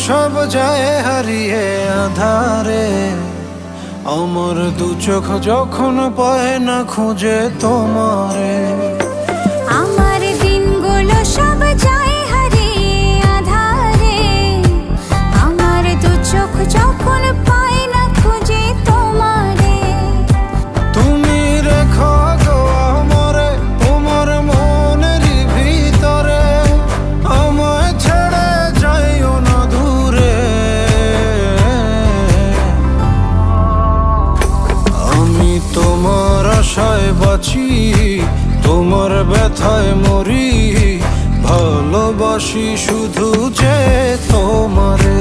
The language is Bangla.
সব যায় হারিয়ে আধারে, আমার দু চোখ যখন পায় না খুঁজে তোমারে। আমার দিনগুলো সব যায় হারিয়ে আধারে, আমার দু চোখ যখন পায় না খুঁজে তোমারে। তুমি রেখো গো আমারে তোমার মনের ভিতরে, আমায় ছেড়ে যাইও না দূরে। আমি তোমার আশায় বাঁচি, তোমার ব্যথায় মরি, ভালোবাসি শুধু যে তোমারে।